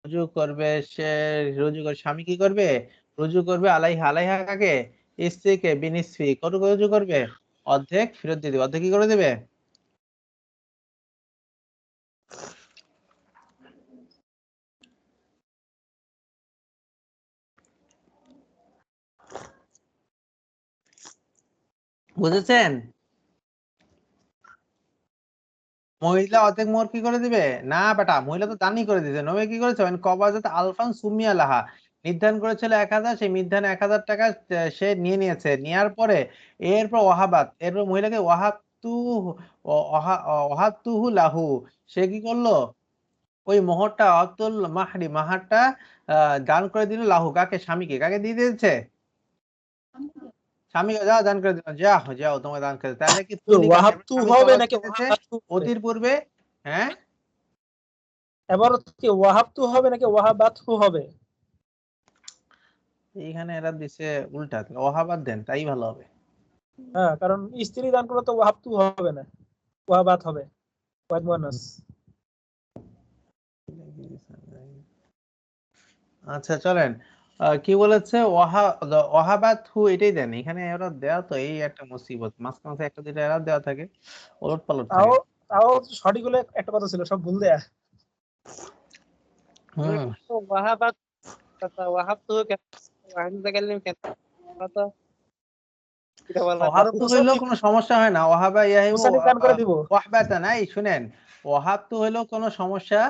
রুজু করবে সে, রুজু করে স্বামী কি করবে? রুজু করবে আলাইহা, আলাইহা কাকে? স্ত্রীকে, বিনিসফি, কত রুজু করবে? অর্ধেক ফেরত দিয়ে দিবে। অর্ধেক কি করে দিবে? বুঝেছেন? মহিলা অর্ধেক মোহর কি করে দিবে? না বেটা, মহিলা তো দানই করে দিয়েছে। নবী কি করেছে? কবাজাত আলফান সুমিয়া লাহা, নির্ধারণ করেছিল 1000, সেই নির্ধারণ 1000 টাকা সে নিয়ে নিয়েছে। নেওয়ার পরে এরপর ওয়াহাবাত, এরপর মহিলাকে ওয়াহাবতুহু লাহু, সে কি করলো? ওই মোহরটা, অতুল মাহরি, মাহারটা দান করে দিল লাহু, কাকে? স্বামীকে। কাকে দিয়ে দিয়েছে? স্বামীকে। যাও দান করে দিল, যাও যাও তোমাকে দান করে। তাহলে কি তুলিকা, ওয়াহাব তু স্বামী হবে তলাক নাকি দিয়ে দিয়েছে ওয়াহাব তু হবে? অতির পূর্বে। হ্যাঁ, এবার কি ওয়াহাব তু হবে নাকি ওয়াহাবাত হু হবে? এইখানে এরা দিছে উল্টা, ওহাবাদ দেন, তাই ভালো হবে। হ্যাঁ, কারণ স্ত্রী দান করলে তো ওয়াহাব তু হবে না, ওয়াহাবাত হবে। ওয়াহিদ মুয়ান্নাস। আচ্ছা চলেন, কি বলেছে? ওহাবাত হু, এটাই দেন। এখানে এরা দেওয়া তো এই একটা মুসিবত, মাঝে মাঝে একটা দুইটা এরা দেওয়া থাকে, ওলট পালট তাও থাকে। তাও সঠিক হলে একটা কথা ছিল, সব ভুল দেয়া। হুম, وهبت وهبته عند كلمة এটা বলা ওহাব তো হইলেও মুসান্নিফ কোনো সমস্যা হয় না। ওহাবা ইয়াহিবু মুসান্নিফ দান করে দিব। ওয়াহবাতা নাই, শুনেন, ওহাব তো হইলেও কোনো সমস্যা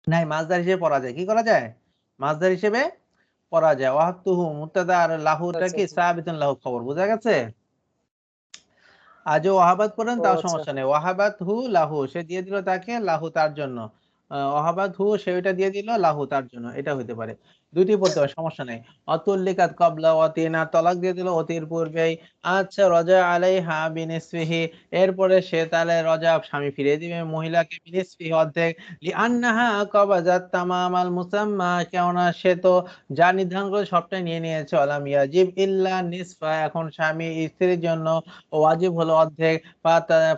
নাই, মাছদার হিসেবে পড়া যায়। কি করা যায়? মাছদার হিসেবে পড়া যায়। ওয়াহাবতুহু মুবতাদা, আর লাহুটা আচ্ছা কি? আচ্ছা সাবিতুন লাহু, খবর। বোঝা গেছে? আজও ওয়াহাবাত করেন, ও তাও আচ্ছা সমস্যা নেই। ওয়াহাবাত হু লাহু, সে দিয়ে দিল তাকে, লাহু তার জন্য। ওয়াহাবাত হু, সে ওইটা দিয়ে দিল, লাহু তার জন্য। এটা হইতে পারে, দুইটি পড়তে পারে, সমস্যা নেই। অতুল্লিকাত কবলা ওয়াতিন, আর তলাক দিয়ে দিল অতির পূর্বেই। আচ্ছা, রজা আলাইহা বিনিসফিহি, এরপরে সে তাহলে রজা, স্বামী ফিরিয়ে দিবে মহিলাকে, বিনিসফিহি, অর্ধেক। লিআন্নাহা কবাজাত তামামাল মুসাম্মা, কেননা সে তো যা নির্ধারণ করে সবটাই নিয়ে নিয়েছে। অলাম ইয়াজিব ইল্লা নিসফা, এখন স্বামী স্ত্রীর জন্য ওয়াজিব হলো অর্ধেক।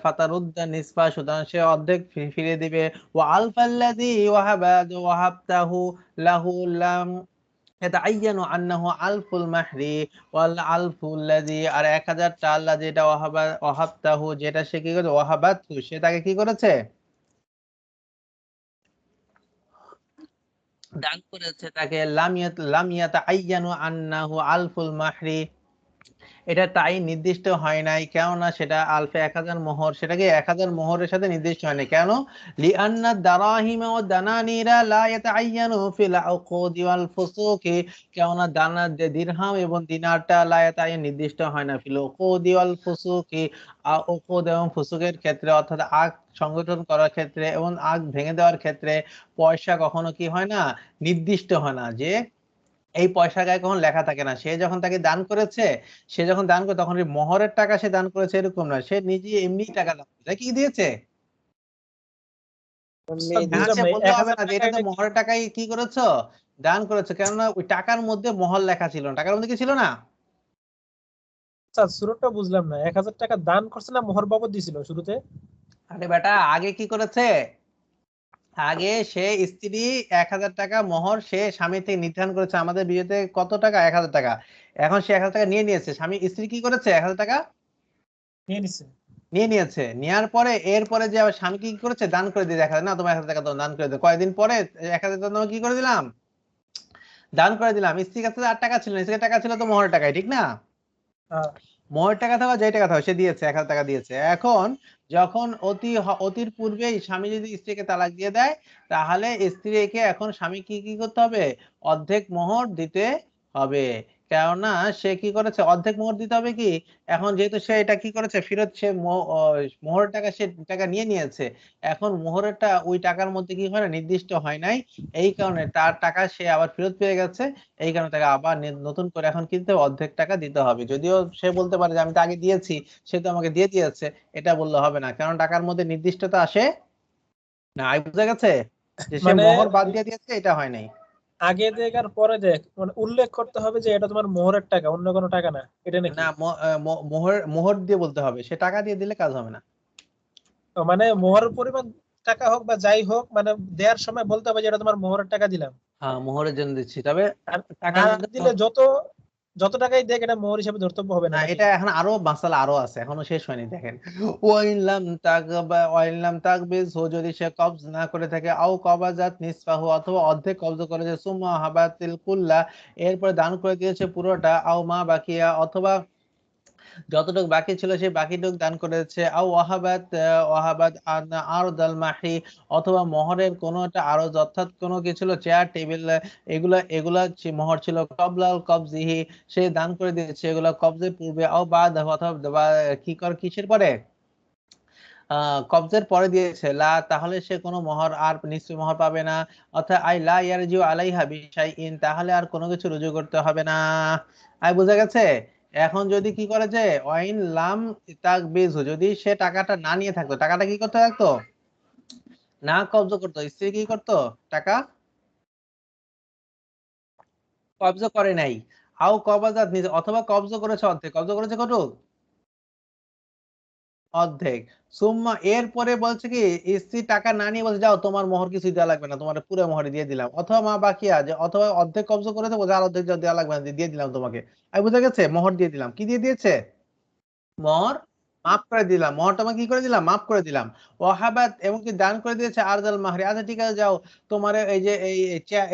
ফাতারুদ্দা নিসফা, সুতরাং সে অর্ধেক ফিরিয়ে দিবে। ওয়া আলফাল্লাযী ওয়াহাবতাহু লাহু লাম ইয়াতাআয়্যানু আন্নাহু আলফুল মাহরি ওয়াল আলফুল্লাযী, আর 1000 টা আল্লাহ যেটা ওয়াহাবতাহু, যেটা সে কি করেছে? ওয়াহাবাতহু, সে তাকে কি করেছে? দান করেছে তাকে। লাম ইয়াতাআয়্যানু আন্নাহু আলফুল মাহরি, এটা তাই নির্দিষ্ট হয় নাই, কেননা সেটা আলফে 1000 মোহর, সেটাকে 1000 মোহরের সাথে নির্দিষ্ট হয় নাই। কেন? লিআন্না দারাহিমা ওয়া দানানিরা লা ইয়াতাআয়্যানু ফিল উকুদি ওয়াল ফুসুকি, কেননা দিরহাম এবং দিনারটা লা ইয়াতাআয়্যান, নির্দিষ্ট হয় না, ফিল উকুদি ওয়াল ফুসুকি, উকুদ এবং ফুসুকের ক্ষেত্রে, অর্থাৎ আগ সংগঠন করার ক্ষেত্রে এবং আগ ভেঙে দেওয়ার ক্ষেত্রে পয়সা কখনো কি হয় না? নির্দিষ্ট হয় না, যে এই পয়সা গায়ে কখন লেখা থাকে না। সে যখন তাকে দান করেছে, সে যখন দান করে, তখন এই মোহরের টাকা সে দান করেছে এরকম না, সে নিজে এমনি টাকা দান করেছে। কি দিয়েছে? উস্তাদ হ্যাঁ, বুঝলাম সে না, বললে হবে 1000 না যে টাকা এটা তো এটা কি? মোহরের টাকাই কি করেছো? দান করেছে। কেননা ওই টাকার মধ্যে মোহর লেখা ছিল না। টাকার মধ্যে কি ছিল না? আচ্ছা, শুরুটা বুঝলাম না, 1000 টাকা দান করছে না মোহর বাবদ দিছিল শুরুতে? আরে বেটা, আগে কি করেছে? আগে সে স্ত্রী 1000 টাকা মোহর সে স্বামী থেকে নির্ধারণ করেছে। আমাদের বিয়েতে কত টাকা? 1000 টাকা। এখন সে 1000 টাকা নিয়ে নিয়েছে। স্বামী, স্ত্রী কি করেছে? 1000 টাকা নিয়ে নিছে। নিয়ে নিয়েছে। নেওয়ার পরে এরপরে যে আবার স্বামী কি করেছে? দান করে দিয়ে দেখা যায় না, তোমার 1000 টাকা তো দান করে দিও। কয়েকদিন পরে 1000 টাকা তোমাকে কি করে দিলাম? দান করে দিলাম। স্ত্রীর কাছে তো আর টাকা ছিল না, স্ত্রীর টাকা ছিল তো মোহরের টাকায়, ঠিক না? হ্যাঁ। মোহরের টাকা থাকা, যেই টাকা থাকা, সে দিয়েছে, 1000 টাকা দিয়েছে। এখন যখন অতির পূর্বেই স্বামী যদি স্ত্রীকে তালাক দিয়ে দেয়, তাহলে স্ত্রীকে এখন স্বামী কি কি করতে হবে? অর্ধেক মোহর দিতে হবে। কেননা সে কি করেছে? অর্ধেক মোহর দিতে হবে। কি, এখন যেহেতু সে এটা কি করেছে, ফেরত সে মোহরের টাকা, সে টাকা নিয়ে নিয়েছে। এখন মোহরেরটা ওই টাকার মধ্যে কি হয় না? নির্দিষ্ট হয় নাই। এই কারণে তার টাকা সে আবার ফেরত পেয়ে গেছে। এই কারণে তাকে আবার নতুন করে এখন কিন্তু অর্ধেক টাকা দিতে হবে। যদিও সে বলতে পারে যে আমি তো আগে দিয়েছি, সে তো আমাকে দিয়ে দিয়েছে, এটা বললে হবে না, কারণ টাকার মধ্যে নির্দিষ্টতা আসে না। বুঝা গেছে যে সে মানে মোহর বাদ দিয়ে দিয়েছে, এটা হয় নাই। আগে দেখ আর পরে দেখ, মানে উল্লেখ করতে হবে যে এটা তোমার মোহরের টাকা, অন্য কোনো টাকা না, এটা নাকি? না, মোহর মোহর দিয়ে বলতে হবে, সে টাকা দিয়ে দিলে কাজ হবে না। মানে মোহরের পরিমাণ টাকা হোক বা যাই হোক, মানে দেওয়ার সময় বলতে হবে যে এটা তোমার মোহরের টাকা দিলাম। হ্যাঁ মোহরের জন্য দিচ্ছি, তবে আর টাকার না মধ্যে দিলে যত টাকাই দেখ এটা মোহর হিসেবে ধর্তব্য হবে না না, নাকি? এটা এখন আরো মাসালা আরো আছে, এখনো শেষ হয়নি। দেখেন, ওয়াইন লাম তাকবিজ হো, যদি সে কবজ না করে থাকে, আও কবাজাত নিসফাহু, অথবা অর্ধেক কবজ করেছে, সুম্মা হাবাতিল কুল্লা, এরপরে দান করে দিয়েছে পুরোটা, আও মা বাকিয়া, অথবা যতটুকু বাকি ছিল সেই বাকিটুকু দান করেছে, আও ওয়াহাবাত আরদাল মাহি, অথবা মোহরের কোনো একটা আরজ, অর্থাৎ কোনো কি ছিল, চেয়ার টেবিল, এগুলা মোহর ছিল, কবলাল কবজিহি, সে দান করে দিয়েছে এগুলা কবজের পূর্বে, আও বাদ, অথবা কিসের পরে, কবজের পরে দিয়েছে, লা, তাহলে সে কোনো মোহর আর নিশ্চয় মোহর পাবে না, অর্থাৎ আই লা ইয়ারজিউ আলাইহা বিশাইইন, তাহলে আর কোনো কিছু রুজু করতে হবে না। বোঝা গেছে? এখন যদি কি করে যে ওয়াইন লাম তাকবিজহু, যদি সে টাকাটা না নিয়ে থাকতো, টাকাটা কি করতে থাকতো, না কবজ করতো, স্ত্রী কি করতো, টাকা কবজ করে নাই, আও কবাজাত নিজে, অথবা কবজ করেছে অর্ধেক, কবজ করেছে কটুক, অর্ধেক, সুম্মা, এরপরে বলছে কি, স্ত্রী টাকা না নিয়ে বলছে যাও তোমার মোহর কিছু দেওয়া লাগবে না, তোমার পুরো মোহর দিয়ে দিলাম, অথবা মা বাকিয়া, যে অথবা অর্ধেক কবজ করে দেবো, যার অর্ধেক যা দেওয়া লাগবে না, দিয়ে দিলাম তোমাকে। বুঝা গেছে? মোহর দিয়ে দিলাম, কি দিয়ে দিয়েছে, মোহর মাফ করে দিলাম, মোহরটা কি করে দিলাম, মাফ করে দিলাম। ওয়াহাবাত, এবং কি দান করে দিয়েছে আরদাল মাহরি, আচ্ছা ঠিক আছে যাও, তোমার এই যে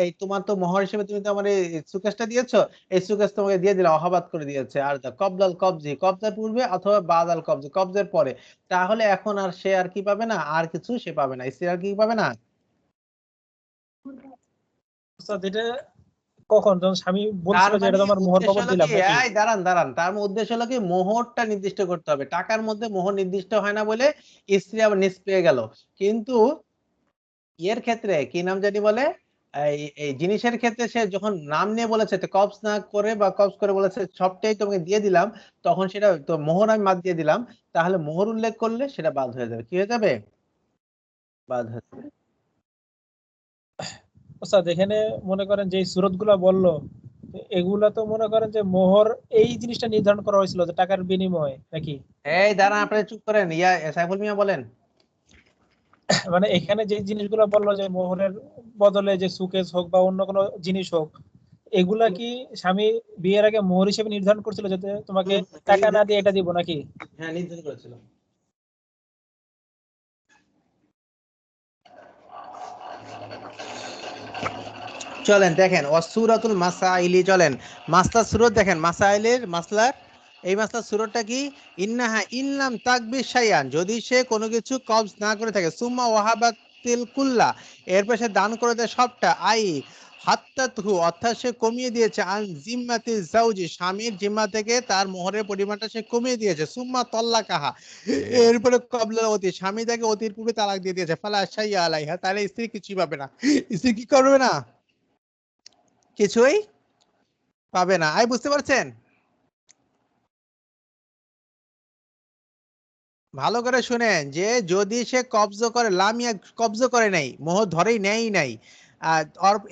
এই তোমার তো মোহর হিসেবে তুমি তো আমার এই সুকেশটা দিয়েছো, এই সুকেশ তোমাকে দিয়ে দিলাম, ওয়াহাবাত করে দিয়েছে, আর কবলাল কবজি, কবজার পূর্বে অথবা বাদাল কবজি, কবজের পরে, তাহলে এখন আর সে আর কি পাবে না, আর কিছু সে পাবে না, স্ত্রী আর কি পাবে না। আচ্ছা, এটা কখন, যখন স্বামী তার বলছিল যে মানে এটা তোমার মোহর উদ্দেশ্য বাবদ হলো কি, দিলাম নাকি? দাঁড়ান দাঁড়ান, তার উদ্দেশ্য হলো কি, মোহরটা নির্দিষ্ট করতে হবে, টাকার মধ্যে মোহর নির্দিষ্ট হয় না বলে স্ত্রী আবার নিজ পেয়ে গেল। কিন্তু এর ক্ষেত্রে কি নাম জানি বলে, এই জিনিসের ক্ষেত্রে সে যখন নাম নিয়ে বলেছে, তো কবজ না করে বা কবজ করে বলেছে সবটাই তোমাকে দিয়ে দিলাম, তখন সেটা তো মোহর আমি বাদ দিয়ে দিলাম, তাহলে মোহর উল্লেখ করলে সেটা বাদ হয়ে যাবে, কি হয়ে যাবে, বাদ হয়ে যাবে। আচ্ছা, এখানে মনে করেন যে সুরত গুলা বললো, এগুলা তো মনে করেন যে মোহর এই জিনিসটা নির্ধারণ করা হয়েছিল যে টাকার বিনিময়ে নাকি? এই দাঁড়ান, আপনারা চুপ করেন, সাইফুল মিয়া বলেন। মানে এখানে যে জিনিসগুলো বললো যে মোহরের বদলে যে সুকেস হোক বা অন্য কোনো জিনিস হোক, এগুলা কি স্বামী বিয়ের আগে মোহর হিসেবে নির্ধারণ করছিল যাতে তোমাকে টাকা না দিয়ে এটা দিব নাকি? হ্যাঁ, নির্ধারণ করেছিল। চলেন দেখেন, অসুরাতুল মাসাইলি, চলেন মাসলার সুরত দেখেন, মাসলার এই মাসলার সুরতটা কি, ইন্নাহা ইনলাম তাকবির শাইয়ান, যদি সে কোনো কিছু কবজ না করে থাকে, সুম্মা ওয়াহাবাতিল কুল্লা, এরপর সে দান করে দেয় সবটা, হাত্তাতহু, অর্থাৎ সে কমিয়ে দিয়েছে, আন জিম্মাতিল জাওজি, স্বামীর জিম্মা থেকে তার মোহরের পরিমাণটা সে কমিয়ে দিয়েছে, সুম্মা তল্লাকাহা, এরপরে কবলাল অতি, স্বামী তাকে অতির পূর্বে তালাক দিয়ে দিয়েছে, ফালা শাইয়া আলাইহা, তাহলে স্ত্রী কিছুই পাবে না, স্ত্রী কি করবে না, কিছুই পাবে না। বুঝতে পারছেন? ভালো করে শুনেন, যে যদি সে কবজ করে, লামিয়া কবজ করে নাই, মোহর ধরেই নেই নাই,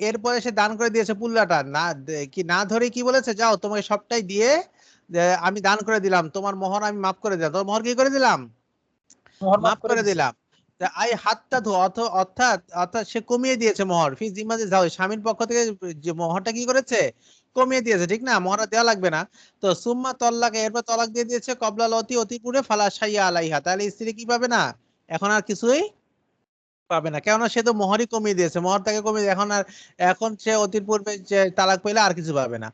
এরপরে সে দান করে দিয়েছে পুল্লাটা, না ধরে কি বলেছে, যাও তোমাকে সবটাই দিয়ে আমি দান করে দিলাম, তোমার মোহর আমি মাফ করে দিলাম, তোমার মোহর কি করে দিলাম, মোহর মাফ মাফ করে করে দিছে। দিলাম। অর্থাৎ অর্থাৎ সে কমিয়ে দিয়েছে মোহর, ফি জিম্মাতি যাও, স্বামীর পক্ষ থেকে যে মোহরটা কি করেছে, কমিয়ে দিয়েছে, ঠিক না, মোহর দেওয়া লাগবে না। তো সুম্মা তল্লাকে, এরপর তলাক দিয়ে দিয়েছে, কবলাল অতি পুরে, ফালা শাইয়া আলাইহা, তাহলে স্ত্রী কি পাবে না, এখন আর কিছুই পাবে না, কেননা সে তো মোহরই কমিয়ে দিয়েছে, মোহর তাকে কমিয়ে এখন আর, এখন সে অতির পূর্বে যে তালাক পেলে আর কিছু পাবে না।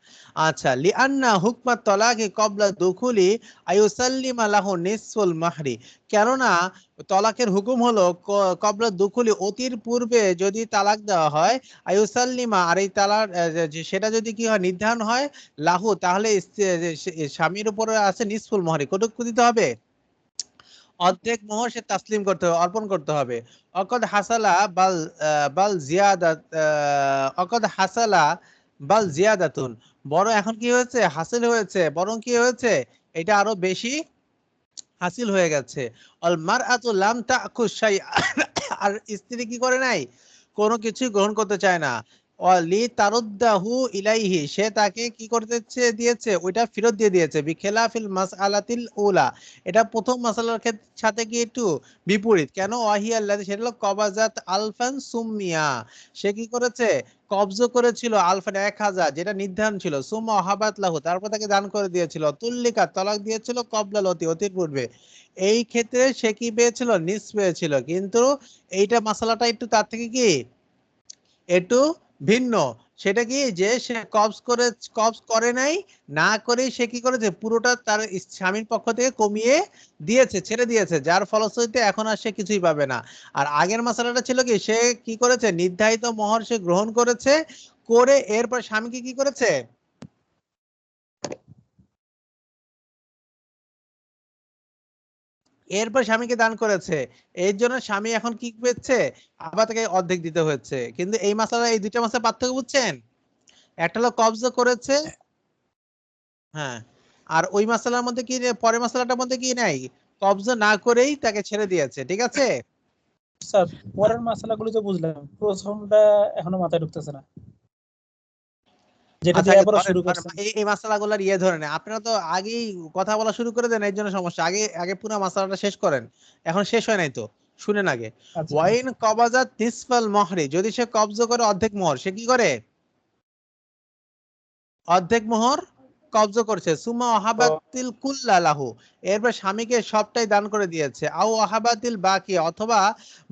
আচ্ছা, লিআন্না হুকমাত তালাকি ক্বাবলা দুখুলি আইয়ুসাল্লিমা লাহু নিসফুল মাহরি, কেননা তলাকের হুকুম হলো ক্বাবলা দুখুলি, অতির পূর্বে যদি তালাক দেওয়া হয়, আইয়ুসাল্লিমা, আর এই তালাক সেটা যদি কি হয়, নির্ধারণ হয়, লাহু, তাহলে স্বামীর উপরে আছে নিসফুল মাহরি, কতটুকু দিতে হবে, অর্ধেক মোহর সে তাসলিম করতে হবে, অর্পণ করতে হবে। অকদ হাসালা বাল বাল জিয়াদাত অকদ হাসালা বাল জিয়াদাতুন, বড় এখন কি হয়েছে, হাসিল হয়েছে, বরং কি হয়েছে, এটা আরো বেশি হাসিল হয়ে গেছে। অল মারআতু লাম তাকুশ শাইআ, আর স্ত্রী কি করে নাই, কোনো কিছু গ্রহণ করতে চায় না, অলি তারুদ্দাহু ইলাইহি, সে তাকে কি করতেছে দিয়েছে, ওইটা ফেরত দিয়ে দিয়েছে। বিখিলাফিল মাসআলাতিল উলা, এটা প্রথম মাসালার সাথে কি একটু বিপরীত। কেন? ওয়াহিয়াল্লাযী, সেটা হলো কবাজাত আলফান সুম্মিয়া, সে কি করেছে, কবজ করেছিল আলফান 1000, যেটা নির্ধারণ ছিল। সুম্মা ওয়াহাবাত লাহু, তারপর তাকে দান করে দিয়েছিল। তুল্লিকা, তলাক দিয়েছিল কবলাল অতি, অতির পূর্বে। এই ক্ষেত্রে সে কি পেয়েছিল, নিস পেয়েছিল। কিন্তু এইটা মাসালাটা একটু তার থেকে কি একটু ভিন্ন। সেটা কি, যে সে কবজ করে নাই, না করে সে কি করেছে, পুরোটা তার স্বামীর পক্ষ থেকে কমিয়ে দিয়েছে, ছেড়ে দিয়েছে, যার ফলশ্রুতিতে এখন আর সে কিছুই পাবে না। আর আগের মশলাটা ছিল কি, সে কি করেছে, নির্ধারিত মোহর সে গ্রহণ করেছে, করে এরপর স্বামীকে কি করেছে, এরপর স্বামীকে দান করেছে। এর জন্য স্বামী এখন কি পেয়েছে, আবার তাকে অর্ধেক দিতে হয়েছে। কিন্তু এই মাসালা, এই দুইটা মাসে পার্থক্য বুঝছেন? একটা হলো কবজ করেছে, হ্যাঁ, আর ওই মাসালার মধ্যে কি, পরের মাসালাটার মধ্যে কি নাই, কবজ না করেই তাকে ছেড়ে দিয়েছে। ঠিক আছে? স্যার পরের মশলাগুলো তো বুঝলাম, প্রথমটা এখনো মাথায় ঢুকতেছে না, যেটা আচ্ছা, দিয়ে আগে আবারও ধরেন শুরু ধরেন করছেন। এই মাসালাগুলোর ধরে নেন। আপনারা তো আগেই কথা বলা শুরু করে দেন, এর জন্য সমস্যা। আগে আগে পুরো মাসালাটা শেষ করেন। এখন শেষ হয় নাই তো, শুনেন আগে। আচ্ছা ওয়াইন কবাজাত নিসফাল মহরি, যদি সে কবজ করে অর্ধেক মোহর, সে কি করে, অর্ধেক মোহর কবজ করছে। সুমা তো ওয়াহাবাতিল কুল্লালাহু, এরপর স্বামীকে সবটাই দান করে দিয়েছে। আও ওয়াহাবাতিল বাকি, অথবা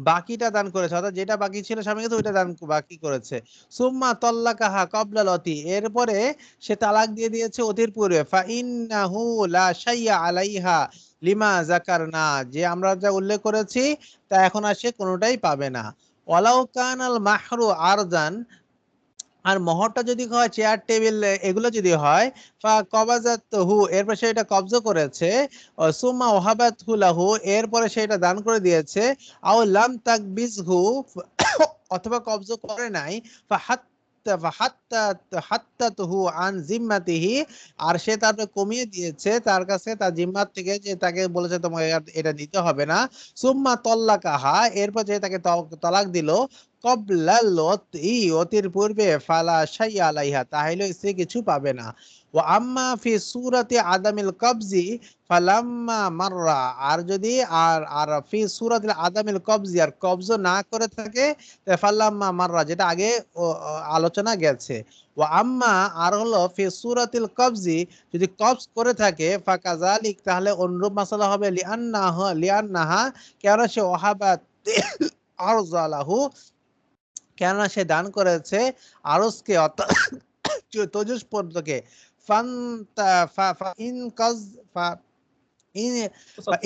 বাকিটা দান করেছে, অর্থাৎ যেটা বাকি ছিল স্বামীকে, তো ওইটা দান বাকি করেছে। সুম্মা তল্লাকাহা কবলাল অতি, এরপরে সে তালাক দিয়ে দিয়েছে অতির পূর্বে। ফা ইন্নাহু লা শাইয়া আলাইহা লিমা যাকারনা, যে আমরা যা উল্লেখ করেছি তা এখন আর সে কোনোটাই পাবে না। ওয়ালাউ কানাল মাহরু আরজান, আর মোহরটা যদি হয় চেয়ার টেবিল এগুলো যদি হয়, ফা কবাজাতহু, এরপর সে এটা কবজ করেছে। সুম্মা ওহাবাতহু লাহু, এরপরে সে এটা দান করে দিয়েছে। আও লাম তাকবিজহু, অথবা কবজ করে নাই। ফাহাত্তাতুহু আন জিম্মাতিহি, আর সে তারপরে কমিয়ে দিয়েছে তার কাছে, তার জিম্মাত থেকে, যে তাকে বলেছে তোমাকে এটা দিতে হবে না। সুম্মা তল্লাকাহা, এরপর যে তাকে তালাক দিল, কবলাল অতি, অতির পূর্বে, ফালা শাইয়া আলাইহা, তাহলে সে কিছু পাবে না। ওয়া আম্মা ফি সূরাতি আদামিল কবজি ফালাম্মা মাররা, আর যদি আর ফি সূরাতিল আদামিল কবজি, আর কবজ না করে থাকে, ফালাম্মা মাররা, যেটা আগে আলোচনা গেছে। ওয়া আম্মা, আর হলো ফি সূরাতিল কবজি, যদি কবজ করে থাকে, ফাকাযালিক, তাহলে অনুরূপ মাসালা হবে। লিআন্নাহা, কেন সে ওহাবাত আরজালাহু, কেননা সে দান করেছে আরজকে, অর্থাৎ চতুষ্পদকে। ফান্তা ফা ফা ইন কাজ ফা ইন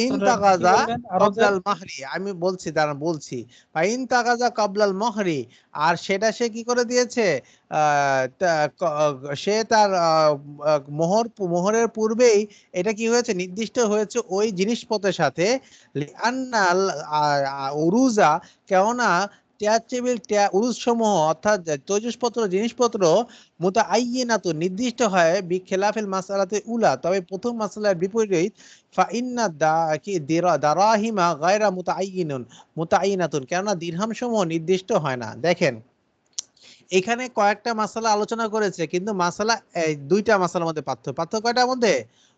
ইন কি তাগাজা বললেন আরো যে? কবলাল মাহরি, আমি বলছি, দাঁড়ান বলছি। ইন তাগাজা কবলাল মাহরি, আর সেটা সে কি করে দিয়েছে, সে তার মোহরের পূর্বেই এটা কি হয়েছে, নির্দিষ্ট হয়েছে ওই জিনিসপত্রের সাথে। লিআন্নাল উরুজা, কেননা চেয়ার টেবিল উরুজ সমূহ, অর্থাৎ তৈজসপত্র জিনিসপত্র, মুতাআয়্যিনাতুন, নির্দিষ্ট হয়, বিখিলাফিল মাসআলাতি উলা, তবে প্রথম মাসআলার বিপরীত। ফাইন্না দারাহিমা গায়রা মুতাআয়্যিনাতুন, কেননা দিরহাম সমূহ নির্দিষ্ট হয় না। দেখেন, এখানে কয়েকটা মাসালা আলোচনা করেছে, কিন্তু মাসালা দুইটা মাসালার মধ্যে পার্থক্য কয়টার মধ্যে,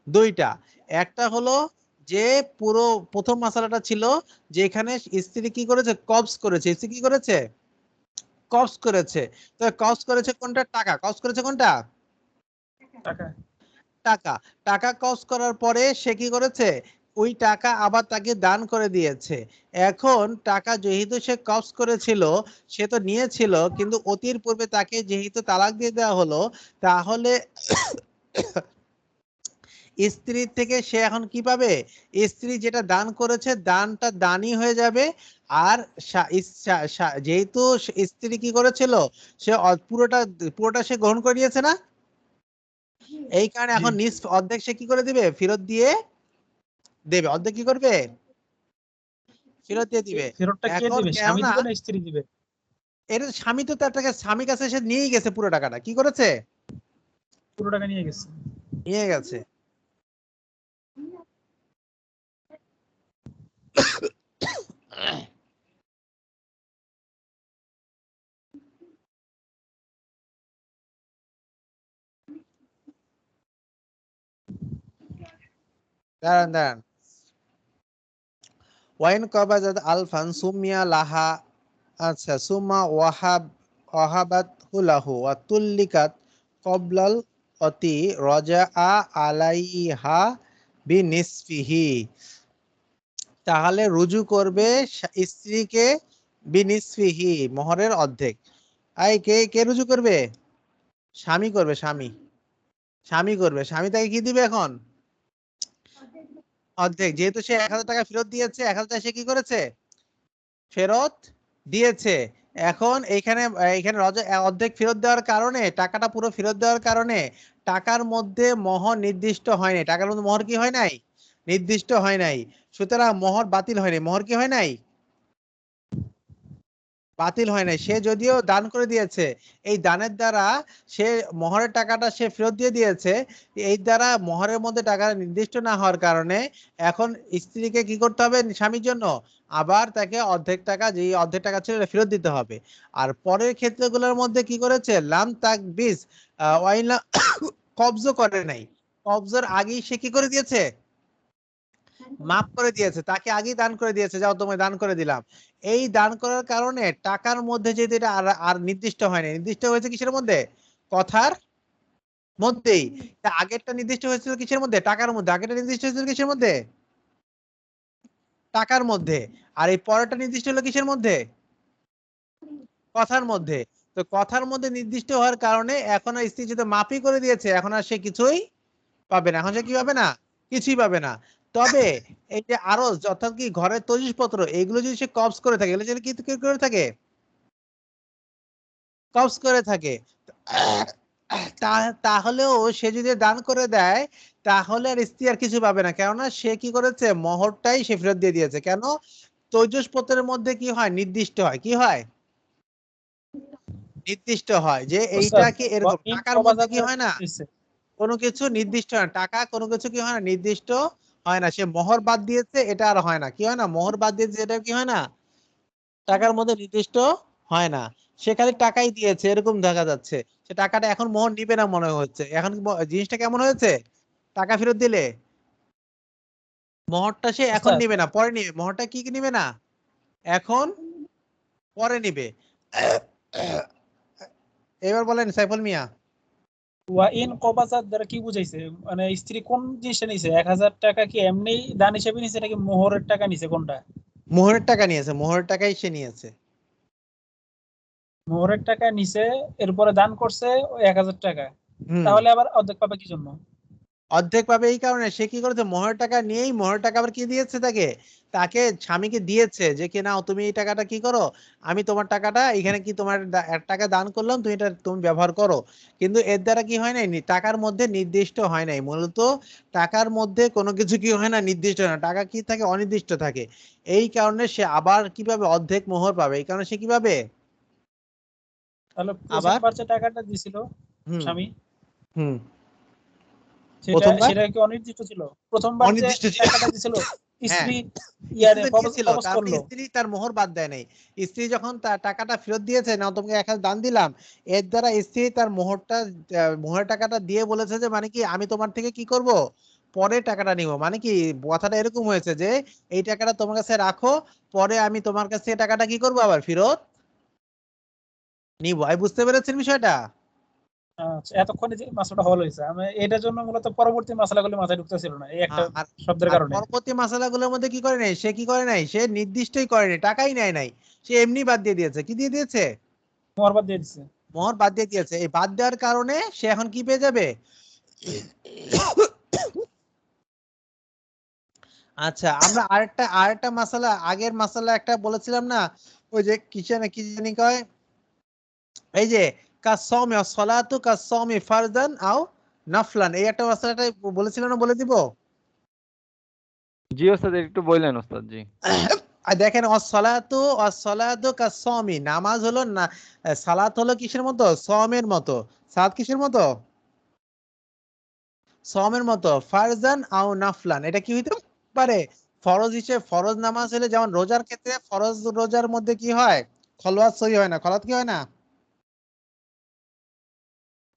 দুইটা। একটা হলো যে পুরো প্রথম মাসালাটা ছিল, যে এখানে স্ত্রী কি করেছে, কবজ করেছে। স্ত্রী কি করেছে, কবজ করেছে। তো কবজ করেছে কোনটা, টাকা কবজ করেছে কোনটা, টাকা। টাকা। টাকা কবজ করার পরে সে কি করেছে, ওই টাকা আবার তাকে দান করে দিয়েছে। এখন টাকা যেহেতু সে কবজ করেছিল, সে তো নিয়েছিল, কিন্তু অতির পূর্বে তাকে যেহেতু তালাক দিয়ে দেওয়া হলো, তাহলে স্ত্রীর থেকে সে এখন কি পাবে, স্ত্রী যেটা দান করেছে দানটা দানই হয়ে যাবে। আর যেহেতু স্ত্রী কি করেছিল, সে পুরোটা পুরোটা সে গ্রহণ করে নিয়েছে না, এই কারণে জি। এখন অর্ধেক সে কি করে দিবে, ফেরত দিয়ে দেবে। অর্ধেক কি করবে, ফেরত দিয়ে দিবে। ফেরতটা কে এখন দিবে, স্বামী কেননা দিবে না স্ত্রী দিবে? এটা স্বামী তো তার টাকা, স্বামীর কাছে সে নিয়েই গেছে, পুরো টাকাটা কি করেছে, পুরো টাকা নিয়ে গেছে। নিয়ে গেছে। দাঁড়ান ওয়াইন কবাজাত আলফান সুমিয়া লাহা আচ্ছা সুমা ওয়াহাবাত হুলাহু ওয়া তুল্লিকাত কবলাল অতি রজাআ আলাইহা বিনিসফিহি। তাহলে রুজু করবে স্ত্রীকে বিনিসফিহি, মোহরের অর্ধেক। কে রুজু করবে? স্বামী করবে, স্বামী করবে। স্বামী তাকে কি দিবে এখন? অর্ধেক। যেহেতু সে 1000 টাকা ফেরত দিয়েছে, 1000 টাকা সে কি করেছে? ফেরত দিয়েছে। এখন এইখানে অর্ধেক ফেরত দেওয়ার কারণে, টাকাটা পুরো ফেরত দেওয়ার কারণে টাকার মধ্যে মোহর নির্দিষ্ট হয় নাই। টাকার মধ্যে মোহর কি হয় নাই? নির্দিষ্ট হয় নাই। সুতরাং মোহর বাতিল হয় নাই। মোহর কি হয় নাই? বাতিল হয় নাই। সে যদিও দান করে দিয়েছে, এই দানের দ্বারা সে মোহরের টাকাটা সে ফেরত দিয়ে দিয়েছে। এই দ্বারা মোহরের মধ্যে টাকা নির্দিষ্ট না হওয়ার কারণে এখন স্ত্রীকে কি করতে হবে? স্বামীর জন্য আবার তাকে অর্ধেক টাকা, যে অর্ধেক টাকা ছিল ফেরত দিতে হবে। আর পরের ক্ষেত্রগুলোর মধ্যে কি করেছে? লাম তাক বিজ ওয়াইলা কবজ করে নাই। কবজের আগেই সে কি করে দিয়েছে? মাফ করে দিয়েছে, তাকে আগেই দান করে দিয়েছে, যাও তোমায় দান করে দিলাম। এই দান করার কারণে টাকার মধ্যে যেহেতু এটা আর নির্দিষ্ট হয়নি, নির্দিষ্ট হয়েছে কিসের মধ্যে? কথার মধ্যেই। আগেরটা নির্দিষ্ট হয়েছিল কিসের মধ্যে? টাকার মধ্যে। আগেরটা নির্দিষ্ট হয়েছিল কিসের মধ্যে? টাকার মধ্যে। আর এই পরেরটা নির্দিষ্ট হলো কিসের মধ্যে? কথার মধ্যে। তো কথার মধ্যে নির্দিষ্ট হওয়ার কারণে এখন আর স্ত্রী যেহেতু মাফই করে দিয়েছে, এখন আর সে কিছুই পাবে না। এখন সে কি পাবে না? কিছুই পাবে না। তবে এই যে আরো অর্থাৎ কি ঘরের তৈজসপত্র, এগুলো যদি সে কবজ করে থাকে, এগুলো যদি কি করে থাকে? কবজ করে থাকে। তাহলেও সে যদি দান করে দেয়, তাহলে আর স্ত্রী আর কিছু পাবে না। কেননা সে কি করেছে? মোহরটাই সে ফেরত দিয়ে দিয়েছে। কেন? তৈজসপত্রের মধ্যে কি হয়? নির্দিষ্ট হয়। কি হয়? নির্দিষ্ট হয় যে উস্তাদ, এইটাকে এরকম। ইন টাকার মধ্যে কি কবাজাতের হয় না? হইছে। কোনো কিছু নির্দিষ্ট হয় না। টাকা কোনো কিছু কি হয় না? নির্দিষ্ট হয় না। সে মোহর বাদ দিয়েছে, এটা আর হয় না। কি হয় না? মোহর বাদ দিয়েছে, এটা কি হয় না? টাকার মধ্যে নির্দিষ্ট হয় না। সে খালি টাকাই দিয়েছে, এরকম দেখা যাচ্ছে। সে টাকাটা এখন মোহর নিবে না মনে হচ্ছে। এখন কি জিনিসটা কেমন হয়েছে? টাকা ফেরত দিলে মোহরটা সে এখন উস্তাদ, নিবে না, পরে নিবে। মোহরটা কি নিবে না, এখন পরে নিবে। এবার বলেন সাইফুল মিয়া। ওয়া ইন কবাজাত দ্বারা কি বুঝাইছে? মানে স্ত্রী কোন জিনিসটা নিছে? 1000 টাকা কি এমনি দান হিসেবে নিছে নাকি মোহরের টাকা নিছে? কোনটা? মোহরের টাকা নিয়েছে, মোহরের টাকাই সে নিয়েছে। মোহরের টাকা নিছে, এরপরে দান করছে ওই 1000 টাকা। হুম। তাহলে আবার অর্ধেক পাবে কি জন্য? অর্ধেক পাবে এই কারণে সে কি করেছে? মোহরের টাকা নিয়েই মোহরের টাকা আবার কি দিয়েছে? তাকে স্বামীকে দিয়েছে যে কি নাও তুমি এই টাকাটা কি করো, আমি তোমার টাকাটা এখানে কি তোমার 1 টাকা দান করলাম, তুমি এটা তুমি ব্যবহার করো। কিন্তু এর দ্বারা কি হয় নাই? টাকার মধ্যে নির্দিষ্ট হয় নাই। মূলত টাকার মধ্যে কোনো কিছু কি হয় না? নির্দিষ্ট হয় না। টাকা কি থাকে? অনির্দিষ্ট থাকে। এই কারণে সে আবার কিভাবে অর্ধেক মোহর পাবে? এই কারণে সে কিভাবে তাহলে আবার প্রথমবার যে টাকাটা দিছিল হুম স্বামী, হুম সেটা প্রথমবার সেটা কি অনির্দিষ্ট ছিল? প্রথমবার যে অনির্দিষ্ট ছিল। টাকাটা দিছিল, হ্যাঁ, স্ত্রী স্ত্রী ইয়ারে তো নিয়েছিল, কবজ তার মানে করলো। স্ত্রী তার মোহর বাদ দেয় নাই। স্ত্রী যখন তার টাকাটা ফেরত দিয়েছে, নাও তোমাকে 1000 দান দিলাম, এর দ্বারা স্ত্রী তার মোহরটা মোহরের টাকাটা দিয়ে বলেছে যে মানে কি আমি তোমার থেকে কি করব, পরে টাকাটা নিব। মানে কি কথাটা এরকম হয়েছে যে এই টাকাটা তোমার কাছে রাখো, পরে আমি তোমার কাছ থেকে টাকাটা কি করব, আবার ফেরত নিব। আমি বুঝতে পেরেছেন বিষয়টা? আচ্ছা, এতক্ষণে যে মাসলাটা হল হয়েছে, আমি এটার জন্য মূলত পরবর্তী মাসলাগুলো মাথায় ঢুকতেছিল না এই একটা হ্যাঁ, আর শব্দের আর কারণে। পরবর্তী মাসালাগুলোর মধ্যে কি করে নাই? সে কি করে নাই? সে নির্দিষ্টই করে নাই, টাকাই নেয় নাই। সে এমনি বাদ দিয়ে দিয়েছে। কি দিয়ে দিয়েছে? মোহরবাদ দিয়ে দিচ্ছে। মোহর বাদ দিয়ে দিয়েছে। এই বাদ দেওয়ার কারণে সে এখন কি পেয়ে যাবে? আচ্ছা, আমরা আরেকটা মাসালা, আগের মাসালা একটা বলেছিলাম না, ওই যে কি জানি কয়, এই যে কাসসাওমি ওয়াস-সালাতু কাসসাওমি ফারদান আও নাফলান, এই একটা মাসালাটা বলেছিলাম না, বলে দিব। জি ওস্তাদ, একটু বললেন ওস্তাদ জি। আর দেখেন ওয়াস-সালাতু কাসসাওমি, নামাজ হলো না, সালাত হলো কিসের মতো? সওমের মতো। সালাত কিসের মতো? সওমের মতো। ফারজান আও নাফলান, এটা কি হইতে পারে? ফরজ হিসেবে, ফরজ নামাজ হলে যেমন রোজার ক্ষেত্রে ফরজ রোজার মধ্যে কি হয়? খলওয়াত সহি হয় না। খলওয়াত কি হয় না?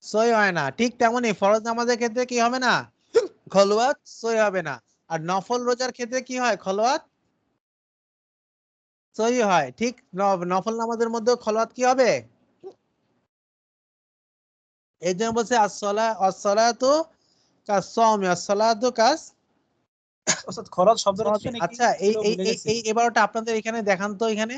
সহি হয় না। ঠিক তেমনি ফরজ নামাজের ক্ষেত্রে কি হবে না? খলওয়াত সহি হবে না। আর নফল রোজার ক্ষেত্রে কি হয়? খলওয়াত সহি হয়। ঠিক নফল নামাজের মধ্যে খলওয়াত কি হবে? এই জন্য বলছে আসসালাতু কাস-সাওমি, আসসালাতু কাস। ওস্তাদ খরচ শব্দের অর্থ নাকি আচ্ছা, এই ছিল এই ভুলে এই গেছি। এই এবারটা আপনাদের এখানে দেখান তো। এখানে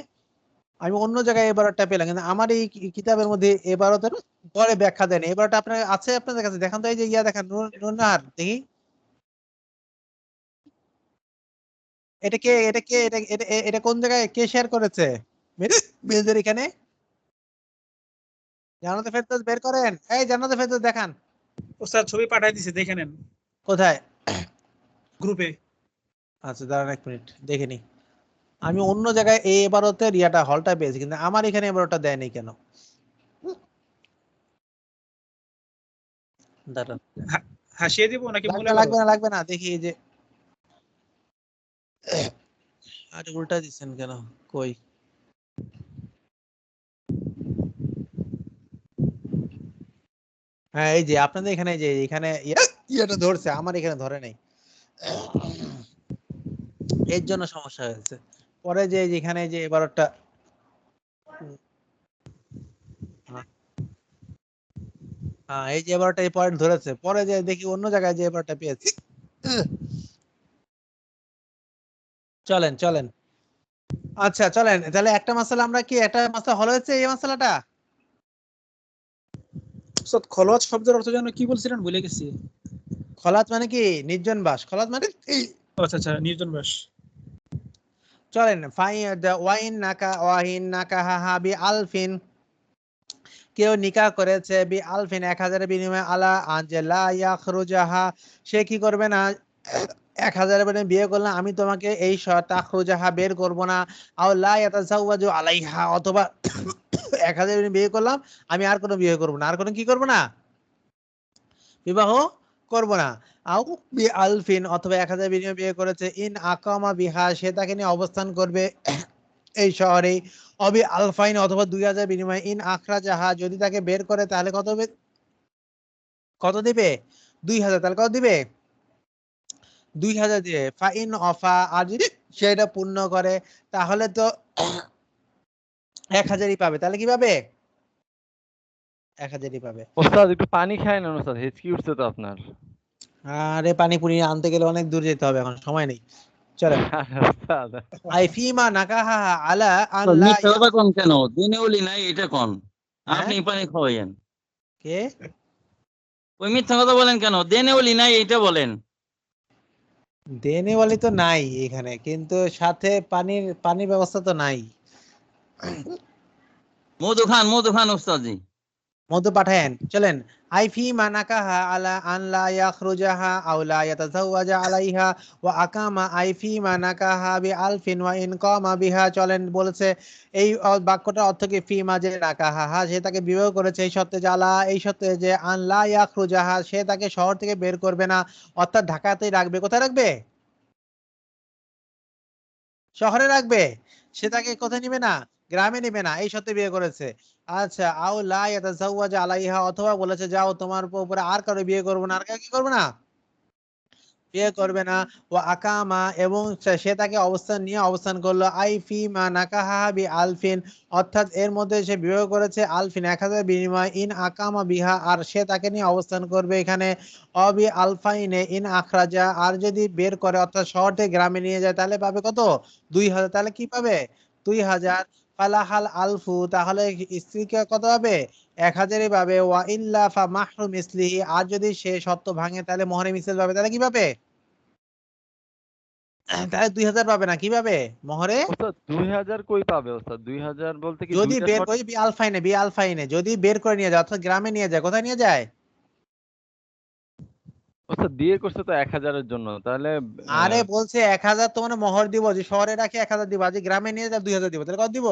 আমি অন্য জায়গায় এবারটা পেলাম, কিন্তু আমার এই কিতাবের মধ্যে এবারতের পরে ব্যাখ্যা দেন। এবারটা আপনার আছে আপনাদের কাছে? দেখান তো, এই যে ইয়া দেখান, নুরনাহার দেখি। এটা কোন জায়গায় কে শেয়ার করেছে? মেয়েদের এখানে জান্নাতুল ফেরদৌস বের করেন। এই জান্নাতুল ফেরদৌস দেখান। ওস্তাদ ছবি পাঠিয়ে দিছে, দেখে নেন কোথায়? গ্রুপে। আচ্ছা দাঁড়ান এক মিনিট দেখে নি। আমি অন্য জায়গায় এই এবারতের ইয়াটা হলটা পেয়েছি, কিন্তু আমার এখানে এবারটা দেয়নি কেন? দাঁড়ান। হাসিয়ে দিব নাকি লাগবে মূলে লাগবে করো? না, লাগবে না, দেখি এই যে। আরে উল্টা দিচ্ছেন কেন? কই? হ্যাঁ এই যে আপনাদের এখানে, যে এখানে ইয়েটা ধরছে, আমার এখানে ধরে নাই, এর জন্য সমস্যা হয়েছে। পরে যে যেখানে যে এবারটা, হ্যাঁ এই যে এবারটা এই পয়েন্ট ধরেছে, পরে যে দেখি অন্য জায়গায় যে এবারটা পেয়েছি। চলেন চলেন, আচ্ছা চলেন তাহলে একটা মাসালা আমরা কি একটা মাসালা হলো হচ্ছে এই মাসালাটা। ওস্তাদ খলওয়াত শব্দের অর্থ যেন কি বলছিলেন ভুলে গেছি। খলাত মানে কি? নির্জন বাস। খলাত মানে আচ্ছা আচ্ছা, নির্জন বাস। চলেন ওয়াইন নাকা হাবি আলফিন, কেউ নিকাহ করেছে বি আলফিন 1000 বিনিময়ে আলা আনজেলা ইয়াখরুজাহা, সে কি করবে না? 1000 বিনিময়ে বিয়ে করলাম আমি তোমাকে, এই তাখরুজাহা বের করব না। আও লা ইয়াতাজাওয়াজু আলাইহা, অথবা 1000 বিনিময়ে বিয়ে করলাম আমি আর কোনো বিয়ে করব না, আর কোনো কি করব না? বিবাহ করব না। আও বি আলফিন, অথবা 1000 বিনিময়ে বিয়ে করেছে, ইন আকামা বিহা, সে তাকে নিয়ে অবস্থান করবে এই শহরে। অবি আলফাইন, অথবা 2000 বিনিময়ে, ইন আখরা জাহা, যদি তাকে বের করে তাহলে কত দিবে? 2000। তাহলে কত দিবে? 2000 দিবে। ফাইন অফা, আর যদি সেটা পূর্ণ করে তাহলে তো 1000ই পাবে। তাহলে কি পাবে? 1000ই পাবে। ওস্তাদ একটু পানি খায় না ওস্তাদ, হেঁচকি উঠছে তো আপনার। আরে পানি পুনি আনতে গেলে অনেক দূর যেতে হবে, এখন সময় নেই। চলেন। ওস্তাদ আই ফিমা নাকাহা আলা আন তো লা মিথ্যা কথা কোন কেন? দিনে ওলি নাই এটা কোন? হ্যাঁ আপনি পানি খাওয়াইয়েন। কে? ওই মিথ্যা কথা বলেন কেন? দেনে ওলি নাই এটা বলেন। দেনেওয়ালি তো নাই এখানে, কিন্তু সাথে পানির ব্যবস্থা তো নাই। মধু খান উস্তাদি। মধু পাঠায়েন। চলেন। আই ফি মানাকাহা আলা আন লা ইয়াখরুজাহা আও লা ইয়াতাজাওয়াজা আলাইহা ওয়া আকামা আই ফি মানাকাহা বি আলফিন ওয়া ইন কামা বিহা। চলেন বলেছে এই বাক্যটার অর্থ কি? ফি মা যে নাকাহা, সে তাকে বিবাহ করেছে, এই সত্ত্বে জালা, এই সত্ত্বে যে আন লা ইয়াখরুজাহা, সে তাকে শহর থেকে বের করবে না, অর্থাৎ ঢাকাতেই রাখবে। কোথায় রাখবে? শহরে রাখবে। সে তাকে কোথায় নিবে না? গ্রামে নিবে না, এই সত্ত্বে বিয়ে করেছে। আচ্ছা, আও লা ইয়াতাজাওয়াজা আলাইহা, অথবা বলেছে যাও তোমার উপরে আর কারো বিয়ে করবো না, আর কাউকে কি করবো না? বিয়ে করবে না। ও আকামা, এবং সে তাকে অবস্থান করলো আই ফি মা নাকাহা বি আলফিন, অর্থাৎ এর মধ্যে সে বিবাহ করেছে আলফিন 1000 বিনিময়, ইন আকামা বিহা, আর সে তাকে নিয়ে অবস্থান করবে এখানে, অবি আলফাইনে ইন আখরাজা, আর যদি বের করে অর্থাৎ শহর থেকে গ্রামে নিয়ে যায় তাহলে পাবে কত? 2000। তাহলে কি পাবে? 2000। ফালাহাল আলফু, তাহলে স্ত্রীকে কত পাবে? 1000ই পাবে। ওয়া ইল্লা ফা মাহরু মিসলিহি, আর যদি সে শর্ত ভাঙে তাহলে মোহরে মিসল পাবে। তাহলে কি পাবে? তাহলে 2000 পাবে না, কি পাবে? মোহরে। ওস্তাদ 2000 কই পাবে ওস্তাদ? 2000 বলতে কি যদি দুইটা বের শর্ত? করে বি আলফাইনে যদি বের করে নিয়ে যায় অর্থাৎ গ্রামে নিয়ে যায়, কোথায় নিয়ে যায়? ওস্তাদ বিয়ে করছে তো 1000 এর জন্য, তাহলে আরে বলছে 1000 তো মানে মোহর দিব, যে শহরে রাখে 1000 দিব, আর যে গ্রামে নিয়ে যায় 2000 দিব। তাহলে কত দিব?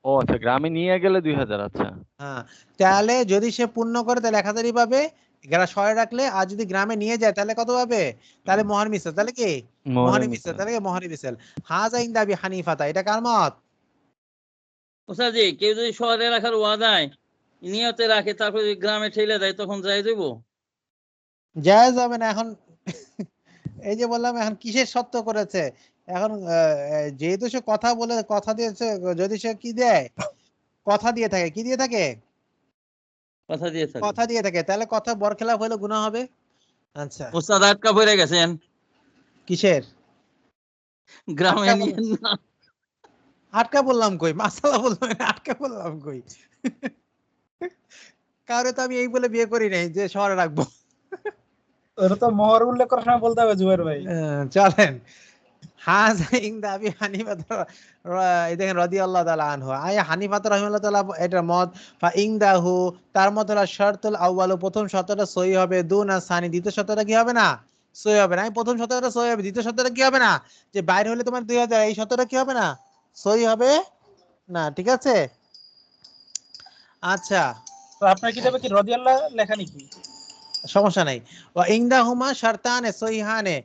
ও আচ্ছা, গ্রামে নিয়ে গেলে 2000। আচ্ছা হ্যাঁ, তাহলে যদি সে পূর্ণ করে তাহলে 1000ই পাবে শহরে রাখলে, আর যদি গ্রামে নিয়ে যায় তাহলে কত পাবে? তাহলে মোহর মিসল। তাহলে কি? মোহরে মোহরে মিসল। মিসল। তাহলে কি? মোহরে মিসল। হাজা ইনদাবি হানিফাতা, এটা কার মত? উস্তাদি কেউ যদি শহরে রাখার ওয়াদায় নিয়তে রাখে, তারপরে যদি গ্রামে ঠেলে দেয় তখন যাই দেবো? জায়েজ হবে না এখন। এই যে বললাম এখন কিসের সত্য করেছে এখন যেহেতু সে কথা বলে কথা দিয়েছে যদি সে কি দেয় কথা দিয়ে থাকে কি দিয়ে থাকে কথা দিয়ে থাকে। কথা দিয়ে থাকে তাহলে কথা বরখেলাপ হলে গুনাহ হবে আচ্ছা ওস্তাদ আটকা পড়ে গেছেন, কিসের গ্রামে আটকা নিয়ে বললাম না। আটকা বললাম কই মাসালা বললাম না, আটকা বললাম কই কারো তো আমি এই বলে বিয়ে করি নাই যে শহরে রাখবো ওটা তো মোহর উল্লেখ করার সময় বলতে হবে জুবাইর ভাই। চলেন হাজা ইনদা আবি হানিফা এই দেখেন রাদিয়াল্লাহু তাআলা আনহু হানিফা রাহিমাহুল্লাহ তাআলা এটা মত ফা ইনদাহু তার মত হলো শারতুল আউয়াল প্রথম শর্তটা সহি হবে দুনা সানি দ্বিতীয় শর্তটা কি হবে না সহি হবে না প্রথম শর্তটা সহি হবে দ্বিতীয় শর্তটা কি হবে না যে বাইরে হলে তোমার 2000 এই শর্তটা কি হবে না সহি হবে না ঠিক আছে আচ্ছা তো আপনার কিতাবে কি রাদিয়াল্লাহ লেখা নাকি? সমস্যা নাই ওয়া ইনদাহুমা শারতানে সহিহানে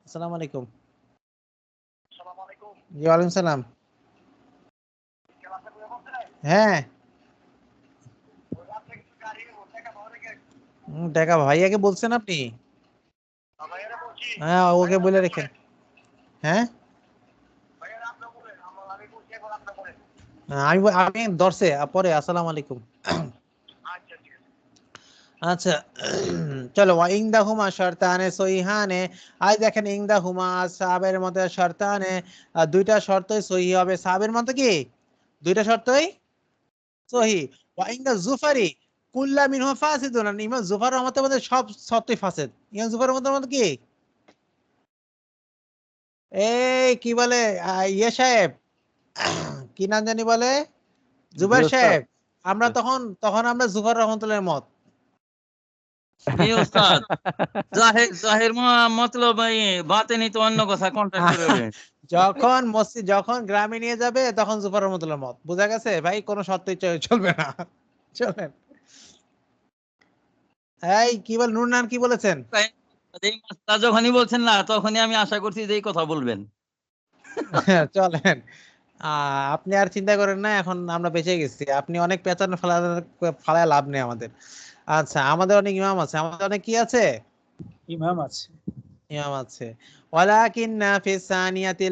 আসসালামু আলাইকুম জি ওয়ালাইকুম সালাম হ্যাঁ টাকা ভাইয়াকে বলছেন আপনি হ্যাঁ ওকে বলে রেখেন হ্যাঁ আমি আমি ধরছে পরে আসসালামু আলাইকুম আচ্ছা চলো ওয়া ইনদাহুমা শারতানে সহিহানে আজ দেখেন ইনদাহুমা সাহাবের মতে শারতানে দুইটা শর্তই সহি হবে সাহাবের মতে কি দুইটা শর্তই সহি ওয়া ইনদা জুফারি কুল্লা মিনহু ফাসিদুন ইমাম জুফার রহমতের মধ্যে সব শর্তই ফাসিদ ইমাম জুফার রহমতের মতে কি এই কি বলে ইয়ে সাহেব কি নাম জানি বলে জুবাইর জি ওস্তাদ। সাহেব আমরা তখন তখন আমরা জুফার রহমতুল্লাহর মত জি ওস্তাদ, জাহির জাহির মতলব এই বাতেনি তো অন্য কথা, কন্ট্যাক্ট করে। যখন মসজিদ যখন গ্রামে নিয়ে যাবে তখন জুফার রহমতুল্লাহর মত বোঝা গেছে ভাই কোনো শর্তই চলবে না চলেন এই কি বল নুরনান কি বলেছেন এই মাসটা যখনই বলছেন না তখনই আমি আশা করছি যে এই কথা বলবেন। চলেন আপনি আর চিন্তা করেন না এখন আমরা বেঁচে গেছি আপনি অনেক পেঁচানো ফালায় লাভ নেই আমাদের আচ্ছা আমাদের অনেক ইমাম আছে আমাদের অনেক কি আছে ইমাম আছে। ইমাম আছে ওয়ালাকিন্না ফিস সানিয়াতি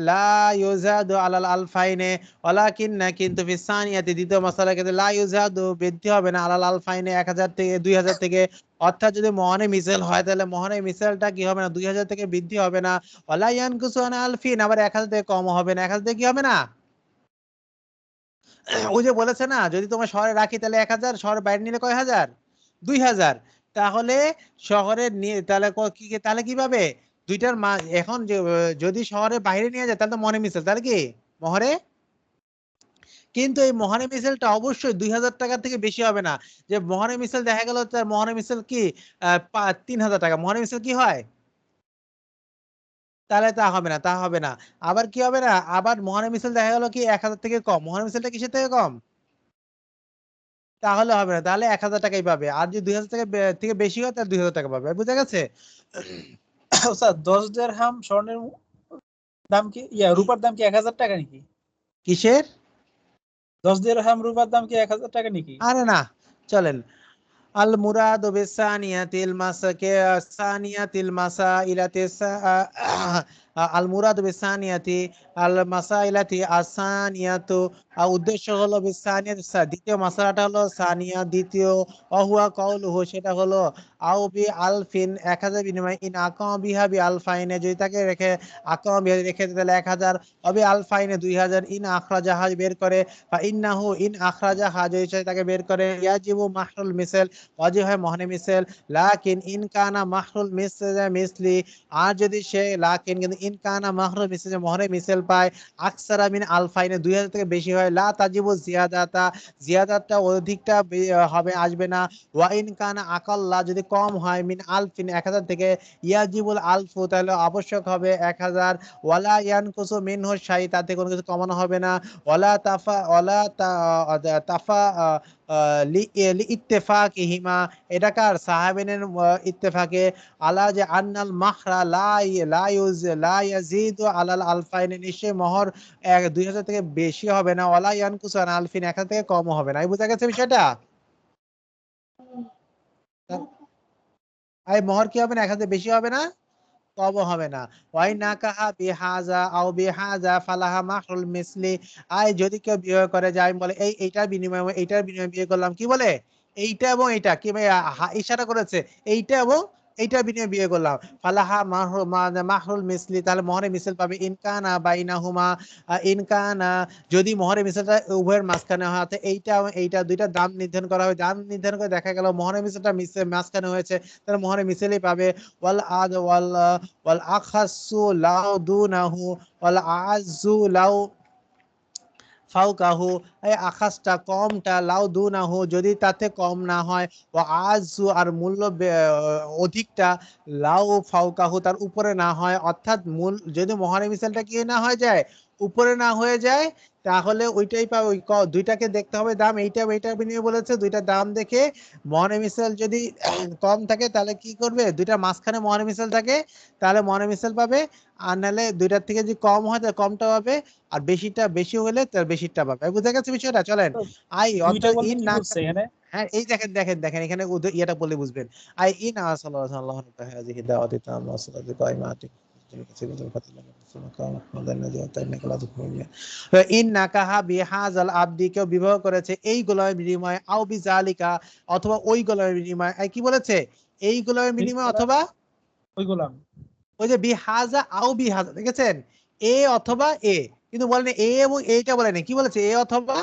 লা ইউজাদু আলাল আলফাইনে ওয়ালাকিন্না কিন্তু ফিস সানিয়াতি দ্বিতীয় মাসালা ক্ষেত্রে লা ইউজাদু বৃদ্ধি হবে না আলাল আলফাইনে 1000 থেকে 2000 থেকে অর্থাৎ যদি মহানে মিসাল হয় তাহলে মহানে মিসালটা কি হবে না 2000 থেকে বৃদ্ধি হবে না ওয়ালা ইয়ানকুসু আন আলফিন আবার 1000 থেকে কম হবে না 1000 থেকে কি হবে না ওই যে বলেছে না যদি তোমার শহরে রাখি তাহলে 1000 শহরের বাইরে নিলে কয় হাজার 2000 তাহলে শহরে নিয়ে তাহলে তাহলে কিভাবে দুইটার এখন যদি শহরের বাইরে নিয়ে যায় তাহলে তো মহানে মিছিল তাহলে কি মহরে কিন্তু এই মহানে মিছিলটা অবশ্যই 2000 টাকা থেকে বেশি হবে না যে মহানে মিছিল দেখা গেল তার মহানে মিছিল কি 3000 টাকা মহানে মিছিল কি হয় তাহলে তা হবে না তা হবে না আবার কি হবে না আবার মহানে মিছিল দেখা গেল কি 1000 থেকে কম মহানে মিছিলটা কিসের থেকে কম তাহলে হবে না তাহলে 1000 টাকাই পাবে আর যদি 2000 টাকা থেকে বেশি হয় তাহলে 2000 টাকা পাবে বুঝা গেছে স্যার 10 দিরহাম স্বর্ণের দাম কি রূপার দাম কি 1000 টাকা নাকি? কিসের 10 দিরহাম রূপার দাম কি 1000 টাকা নাকি? আরে না চলেন আল মুরাদু বিসানিয়াতিল মাসাকে সানিয়াতিল মাসাইলাতি আল মুরাদু বিসানিয়াতি আল মাসাইলাতি আসানিয়াতু উদ্দেশ্য হলো বিসানিয়াত দ্বিতীয় মাসালাটা হলো সানিয়া দ্বিতীয় অহুয়া কাউলুহু সেটা হলো আও বি আলফিন 1000 বিনিময়ে ইন আকাম বিহা বি আলফাইনে যদি তাকে রেখে আকাম বিহা রেখে তাহলে 1000 অবি আলফাইনে 2000 ইন আখরাজাহা বের করে ফা ইন্নাহু ইন আখরাজাহা যদি তাকে বের করে ইয়াজিবু মাহরুল মিসাল ওয়াজিব হয় মহানে মিসাল লাকিন ইন কানা মাহরুল মিসল মিসলি আর যদি সে লাকিন কিন্তু ইন কানা মাহরুল মিসল মহানে মিসাল পায় আকসারা মিন আলফাইনে 2000 থেকে বেশি হয় লা তাজিবু জিয়াদাতা জিয়াদাতটা অধিকটা হবে আসবে না ওয়া ইন কানা আকাল্লা যদি কম হয় মিন আলফিন 1000 থেকে ইয়াজিবুল আলফু তাহলে আবশ্যক হবে 1000 ওয়ালা ইয়ানকুসু মিনহু শাই তাতে কোনো কিছু কমানো হবে না ওয়ালা তাফা ওয়ালা তাফা লি ইত্তেফাকিহিমা এটা কার সাহাবিনের ইত্তেফাকে আলা যে আন্নাল মাহরা লা ইয়াজিদু আলাল আলফাইন নিশ্চয় মোহর 2000 থেকে বেশি হবে না ওয়ালা ইয়ানকুসু আন আলফিন 1000 থেকে কম হবে না এই বুঝা গেছে বিষয়টা এই মোহর কি হবে না 1000 থেকে বেশি হবে না কমও হবে না। ওয়াই নাকাহা বিহাজা আও বিহাজা ফালাহা মাহরুল মিসলি। আই যদি কেউ বিয়ে করে যায় বলে এইটার বিনিময়ে এইটার বিনিময়ে বিয়ে করলাম, কি বলে এইটা এবং এইটা কি ইশারা করেছে এইটা এবং এইটার বিনিময়ে বিয়ে করলাম। ফালাহা মাহরুল মিসলি, তাহলে মোহরে মিসল পাবে। ইনকানা বাইনাহুমা, ইনকানা যদি মোহরে মিসলটা উভয়ের মাঝখানে হয়, অর্থাৎ এইটা এবং এইটা দুইটা দাম নির্ধারণ করা হয়, দাম নির্ধারণ করে দেখা গেল মোহরে মিসলটা মাঝখানে হয়েছে, তাহলে মোহরে মিসলই পাবে। ওয়াল আদ ওয়াল আখাসু লাউ দুনাহু ওয়াল আযু লাউ ফাওকাহু, এই আখাসটা কমটা, লাউ দুনাহু যদি তাতে কম না হয়, ও আযু আর মূল্য অধিকটা, লাউ ফাওকাহু তার উপরে না হয়, অর্থাৎ মূল যদি মোহরে মিসালটা কি না হয়ে যায়, উপরে না হয়ে যায়, তাহলে ওইটাই পাবে। ওই দুইটাকে দেখতে হবে দাম, এইটার বিনিময়ে বলেছে, দুইটা দাম দেখে মোহরে মিসাল যদি কম থাকে তাহলে কি করবে, দুইটা মাঝখানে মোহরে মিসাল থাকে তাহলে মোহরে মিসাল পাবে, আর নাহলে দুইটার থেকে যদি কম হয় তাহলে কমটা পাবে, আর বেশি হলে তার বেশিটা পাবে। বুঝা গেছে বিষয়টা? চলেন। আই দুইটা অর্থাৎ বলতে ইন কি না, বুঝছে এখানে? হ্যাঁ এই দেখেন এখানে ইয়েটা বললে বুঝবেন। আই ইন সাল্লাল্লাহু আলাইহি দাওয়াতি তাআলা সাল্লাতু কাইমাতি ইন নাকাহা বিহাজাল আবদি, কেউ বিবাহ করেছে এই গোলামের বিনিময়ে, আও বিজালিকা অথবা ওই গোলামের বিনিময়ে। কি বলেছে? এই গোলামের বিনিময়ে অথবা ওই গোলাম। ওই যে বিহাজা আও বিহাজা, দেখেছেন? এ অথবা এ, কিন্তু বলেন এ এবং এইটা বলেন, কি বলেছে? এ অথবা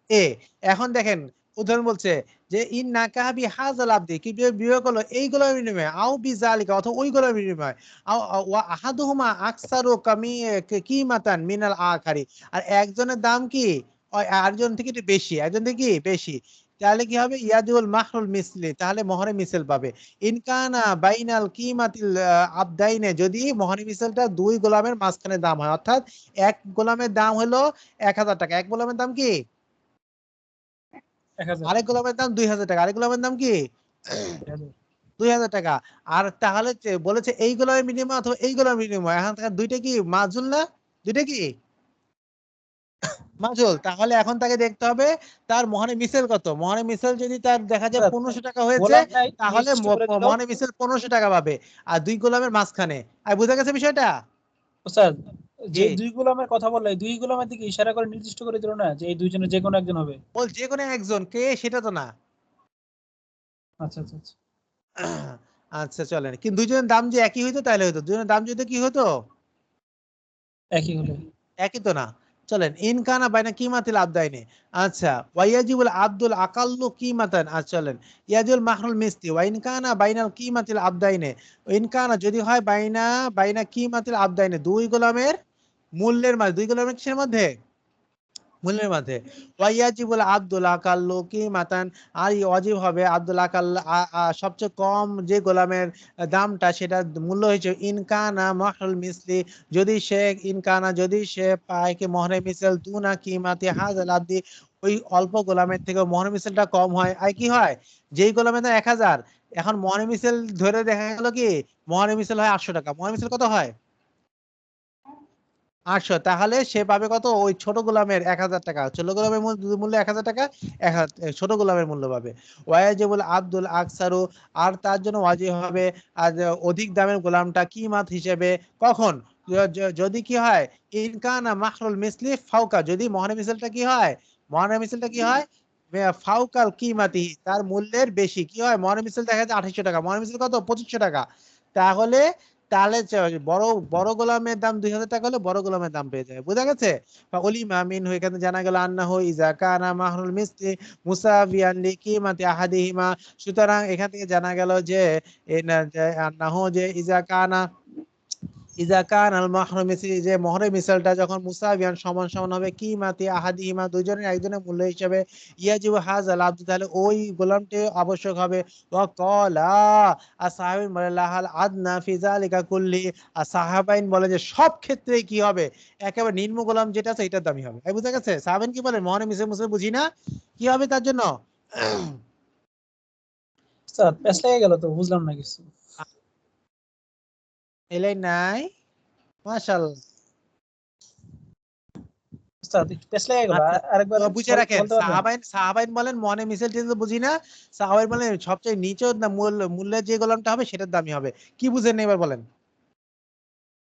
এ। এখন দেখেন উদাহরণ বলছে যে ইন নাকাহা বিহাজাল আবদি, কি বিবাহ করলো এই গোলামের বিনিময়ে, আও বিজালিকা অথবা ওই গোলামের বিনিময়ে, আও ওয়া আহাদুহুমা আকসারু কিমাতান মিনাল আখারি, আর একজনের দাম কি আরেকজন থেকে একটু বেশি, একজন থেকে কি বেশি, তাহলে কি হবে? ইয়াদুল মাহরুল মিসলি, তাহলে মোহরে মিসল পাবে। ইনকানা বাইনাল কিমাতিল আবদাইনে, যদি মোহরে মিসলটা দুই গোলামের মাঝখানে দাম হয়, অর্থাৎ এক গোলামের দাম হলো 1000 টাকা, এক গোলামের দাম কি, 1000 আরেক গোলামের দাম 2000 টাকা, আরেক গোলামের দাম কি 2000 টাকা। আর তাহলে বলেছে এই গোলামের বিনিময় অথবা এই গোলামের বিনিময়, এখন দুইটা কি মাজুল না? দুইটা কি মাজুল। তাহলে এখন তাকে দেখতে হবে তার মোহরে মিসেল কত। মোহরে মিসেল যদি তার দেখা যায় 1500 টাকা হয়েছে, গোলামটা তাহলে নির্দিষ্ট করে দিল। মোহরে মিসেল 1500 টাকা পাবে, আর দুই গোলামের মাঝখানে। আর বুঝা গেছে বিষয়টা? ওস্তাদ, যে জি, দুই গোলামের কথা বললে, দুই গোলামের দিকে ইশারা করে নির্দিষ্ট করে দিল না যে এই দুইজনের যে কোনো একজন হবে? বল যে কোনো একজন কে, সেটা তো না। আচ্ছা আচ্ছা আচ্ছা। আচ্ছা চলেন, কিন্তু দুইজনের দাম যে একই হইতো তাহলে হতো, দুজনের দাম যদি কি হতো, একই হলে। একই তো না। চলেন, ইনকানা বাইনা কিমাতিল আবদাইনে। আচ্ছা, ওয়াইয়াজিবুল আব্দুল আকাল্লু কিমাতান। আচ্ছা চলেন, ইয়াজুল মাহরুল মিস্তি ওয়া ইনকানা বাইনাল কিমাতিল আবদাইনে। ইনকানা যদি হয় বাইনা কিমাতিল আবদাইনে, দুই গোলামের মূল্যের মাঝে, দুই গোলামের কিসের মধ্যে, মূল্যের মধ্যে। ওয়াইয়াজিবুল আব্দুল আকাল্লু কিমাতান, আর ওয়াজিব হবে আব্দুল আকাল, সবচেয়ে কম যে গোলামের দামটা সেটা মূল্য হয়েছে ইনকানা মাহরুল মিসলি, যদি সে পায় কি মোহরে মিসল দুনা কিমাতি হাজাল আবদি, ওই অল্প গোলামের থেকে মোহরে মিসলটা কম হয়। আর কি হয়, যেই গোলামের দাম 1000, এখন মোহরে মিসল ধরে দেখা গেল কি মোহরে মিসল হয় 800 টাকা, মোহরে মিসল কত হয় 800, তাহলে সে পাবে কত, ওই ছোট গোলামের 1000 টাকা, ছোট গোলামের মূল্য 1000 টাকা, ছোট গোলামের মূল্য পাবে। ওয়াজিবুল আব্দুল আকসারু, আর তার জন্য ওয়াজিব হবে আর অধিক দামের গোলামটা কিমাত হিসেবে, কখন, যদি কি হয় ইনকানা মাহরুল মিসলি ফাওকা, যদি মোহরে মিসলটা কি হয়, মোহরে মিসলটা কি হয় ফাওকাল কিমাতি, তার মূল্যের বেশি, কি হয় মোহরে মিসল দেখা যায় 2800 টাকা, মোহরে মিসল কত 2500 টাকা, তাহলে তাহলে বড় বড় গোলামের দাম 2000 টাকা হলে বড় গোলামের দাম পেয়ে যায়। বুঝা গেছে? উলিমা মিনহু, এখানে জানা গেল আন্নাহু ইজা কানা মাহরুল মিসলি মুসাবিয়ান লিকিমাতি আহাদিহিমা, সুতরাং এখান থেকে জানা গেল যে আন্নাহু যে ইজা কান আল মাহরুল মিসলি, যে মোহরে মিসালটা যখন মুসাবিয়ান সমান সমান হবে কিমাতি আহাদিহিমা, দুইজনের একজনের মূল্য হিসেবে, ইয়াজিবু হাযাল আবদ, তাহলে ওই গোলামটি আবশ্যক হবে। ওয়া ক্বালা আসহাবিন বলে লাহাল আদনা ফি যালিকা কুল্লি, আর সাহাবাইন বলে যে সব ক্ষেত্রেই কি হবে, একেবারে নিম্ন গোলাম যেটা আছে এটার দামই হবে। বুঝা গেছে? সাহাবাইন কি বলেন, মোহরে মিসল মুসলিম বুঝি না, কি হবে তার জন্য ওস্তাদ প্যাচ লেগে গেল তো, বুঝলাম না কিছু। এলাই নাই, মাশাআল্লাহ। উস্তাদ একটু পেছ লেগে গেল, আচ্ছা, আরেকবার তো বুঝে রাখেন, বলতে পারবেন? সাহাবাইন বলেন মনে মিছিল টিছিল বুঝি না, সাহাবাইন বলেন সবচেয়ে নিচে না মূল্যের যে গোলামটা হবে সেটার দামি হবে। কি বুঝেন না এবার বলেন?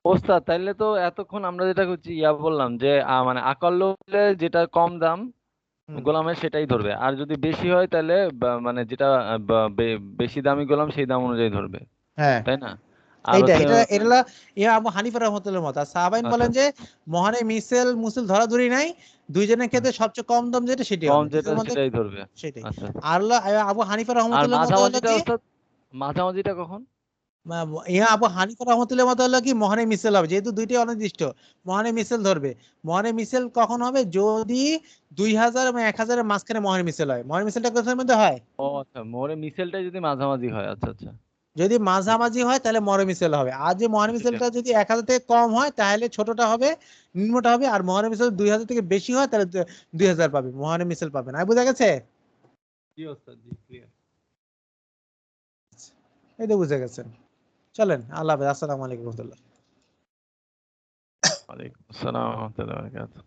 ওস্তাদ তাইলে তো এতক্ষণ আমরা যেটা করছি বললাম যে মানে আকল্য হলে যেটা কম দাম হুম, গোলামের সেটাই ধরবে, আর যদি বেশি হয় তাহলে মানে যেটা বেশি দামি গোলাম সেই দাম অনুযায়ী ধরবে, হ্যাঁ তাই না? আর এইটা হচ্ছে এটা এটা হলো আবু হানিফা রহমতুল্লাহর মত। আর সাহাবাইন আচ্ছা বলেন যে মহানে মুসিল ধরাধরি নাই, দুইজনের ক্ষেত্রে সবচেয়ে কম দাম যেটা সেটাই কম হবে, যেটা দুইজনের মধ্যে সেটাই ধরবে। সেটাই। আচ্ছা আচ্ছা। আর হলো আবু হানিফা আর রহমতুল্লাহর মত হলো মাঝামাঝিটা কি, ওস্তাদ, মাঝামাঝিটা কখন? আবু হানিফা রহমতুল্লাহর মত হলো কি মহানে মিছিল হবে, যেহেতু দুইটাই অনির্দিষ্ট, মহানে মিছিল ধরবে। মহানে মিছিল কখন হবে? যদি 2000 এবং 1000 এর মাঝখানে মহানে মিছিল হয়। মহানে মিছিলটা কোথার মধ্যে হয়? ও আচ্ছা, মোরে মিছেলটাই যদি মাঝামাঝি হয়, আচ্ছা আচ্ছা। যদি মাঝামাঝি হয় তাহলে মহানে মিছিল হবে। আর যে মহানে সেটা মিছিলটা যদি 1000 থেকে কম হয় তাহলে ছোটটা হবে, নিম্নটা হবে। আর মহানে মিছিল 2000 থেকে বেশি হয় তাহলে 2000 পাবে, মহানে মিছিল পাবে না। বুঝা গেছে? জি ওস্তাদ, জি ক্লিয়ার। এই তো বুঝে গেছেন। চলেন, আল্লাহ হাফেজ, আসসালামু আলাইকুম রহমতুল্লাহ। ওয়ালাইকুম আসসালাম ওয়া রাহমাতুল্লাহি ওয়া বারাকাতুহু।